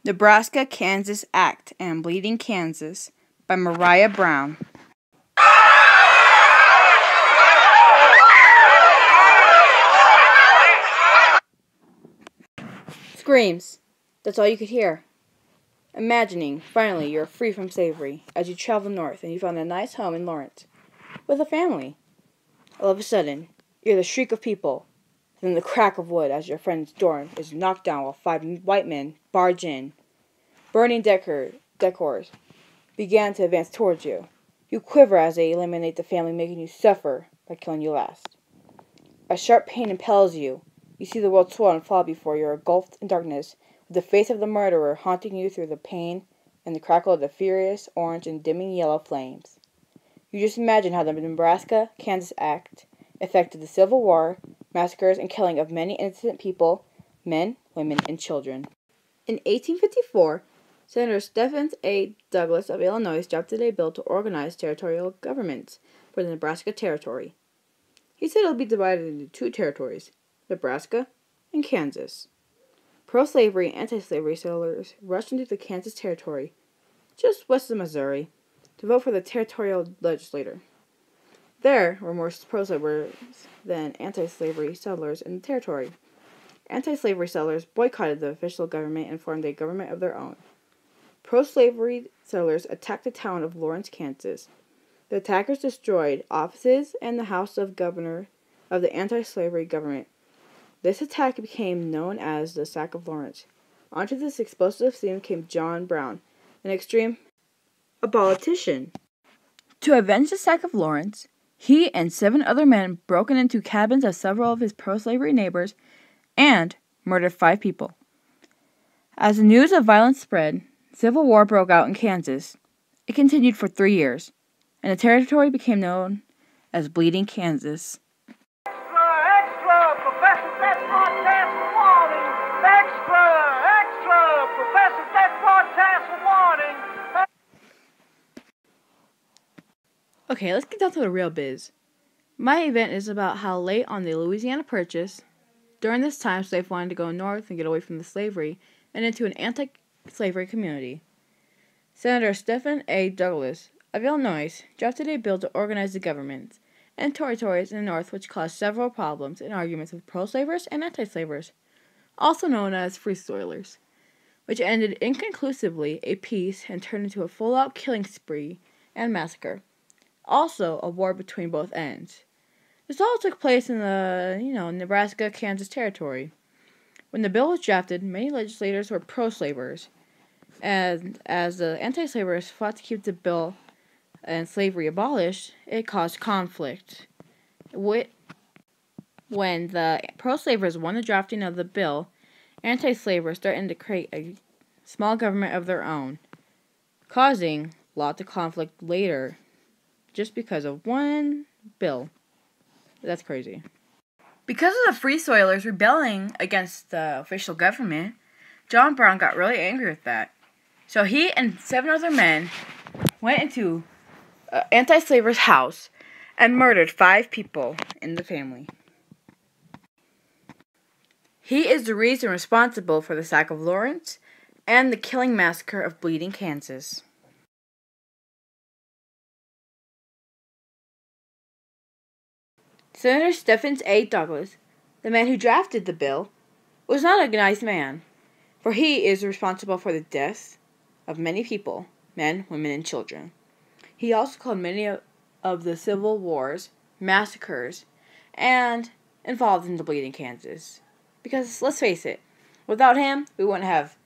Nebraska, Kansas Act and Bleeding Kansas by Mariah Brown. Screams. That's all you could hear. Imagining, finally, you're free from slavery as you travel north and you found a nice home in Lawrence with a family. All of a sudden, you hear the shriek of people, then the crack of wood as your friend's door is knocked down while 5 white men barge in. Burning decors began to advance towards you. You quiver as they eliminate the family, making you suffer by killing you last. A sharp pain impels you. You see the world swirl and fall before you, engulfed in darkness, with the face of the murderer haunting you through the pain and the crackle of the furious orange and dimming yellow flames. You just imagine how the Nebraska-Kansas Act affected the Civil War, massacres, and killing of many innocent people, men, women, and children. In 1854, Senator Stephen A. Douglas of Illinois drafted a bill to organize territorial governments for the Nebraska Territory. He said it would be divided into 2 territories, Nebraska and Kansas. Pro-slavery and anti-slavery settlers rushed into the Kansas Territory, just west of Missouri, to vote for the territorial legislature. There were more pro-slavery than anti-slavery settlers in the territory. Anti-slavery settlers boycotted the official government and formed a government of their own. Pro-slavery settlers attacked the town of Lawrence, Kansas. The attackers destroyed offices and the house of governor of the anti-slavery government. This attack became known as the Sack of Lawrence. Onto this explosive scene came John Brown, a politician. To avenge the Sack of Lawrence, he and 7 other men broke into cabins of several of his pro-slavery neighbors and murdered 5 people. As the news of violence spread, civil war broke out in Kansas. It continued for 3 years, and the territory became known as Bleeding Kansas. Extra, Professor Death Broadcast warning! Extra, Professor Death Broadcast warning! Okay, let's get down to the real biz. My event is about how late on the Louisiana Purchase, during this time, slaves wanted to go north and get away from the slavery and into an anti-slavery community. Senator Stephen A. Douglas of Illinois drafted a bill to organize the governments and territories in the North, which caused several problems and arguments with pro-slavers and anti-slavers, also known as free soilers, which ended inconclusively a peace and turned into a full-out killing spree and massacre. Also, a war between both ends. This all took place in the, Nebraska-Kansas territory. When the bill was drafted, many legislators were pro-slavers, and as the anti-slavers fought to keep the bill and slavery abolished, it caused conflict. When the pro-slavers won the drafting of the bill, anti-slavers threatened to create a small government of their own, causing lots of conflict later, just because of one bill. That's crazy. Because of the Free Soilers rebelling against the official government, John Brown got really angry with that. So he and 7 other men went into anti-slavers' house and murdered 5 people in the family. He is the reason responsible for the Sack of Lawrence and the killing massacre of Bleeding Kansas. Senator Stephen A. Douglas, the man who drafted the bill, was not a nice man, for he is responsible for the deaths of many people, men, women, and children. He also caused many of the civil wars, massacres, and involved in the Bleeding Kansas. Because, let's face it, without him, we wouldn't have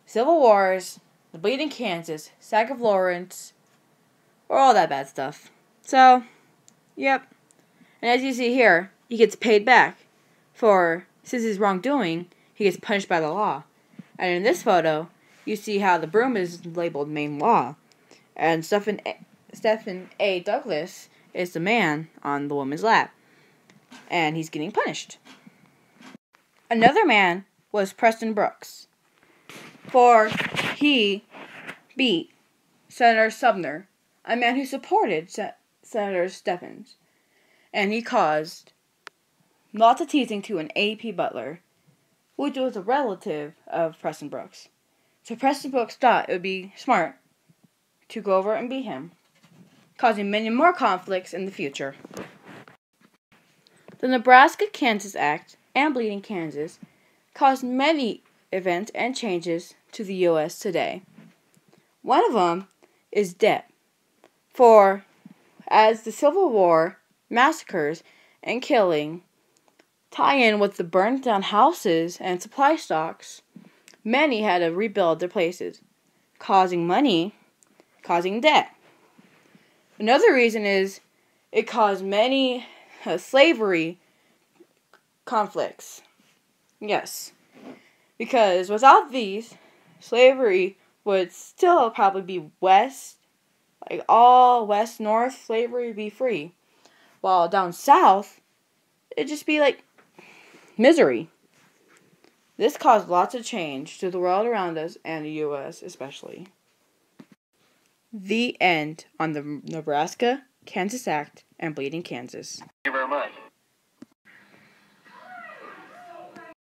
civil wars, the Bleeding Kansas, Sack of Lawrence, or all that bad stuff. So, yep. And as you see here, he gets paid back for, since his wrongdoing, he gets punished by the law. And in this photo, you see how the broom is labeled Maine Law. And Stephen A. Douglas is the man on the woman's lap. And he's getting punished. Another man was Preston Brooks, for he beat Senator Sumner, a man who supported Senator Stephens. And he caused lots of teasing to an A.P. Butler, which was a relative of Preston Brooks. So Preston Brooks thought it would be smart to go over and beat him, causing many more conflicts in the future. The Nebraska-Kansas Act and Bleeding Kansas caused many events and changes to the U.S. today. One of them is debt. For as the Civil War, massacres, and killing tie in with the burned down houses and supply stocks, many had to rebuild their places, causing debt. Another reason is it caused many slavery conflicts. Yes, because without these, slavery would still probably be west, like all west, north, slavery would be free. While down south, it'd just be like misery. This caused lots of change to the world around us and the U.S. especially. The end on the Nebraska-Kansas Act and Bleeding Kansas. Thank you very much.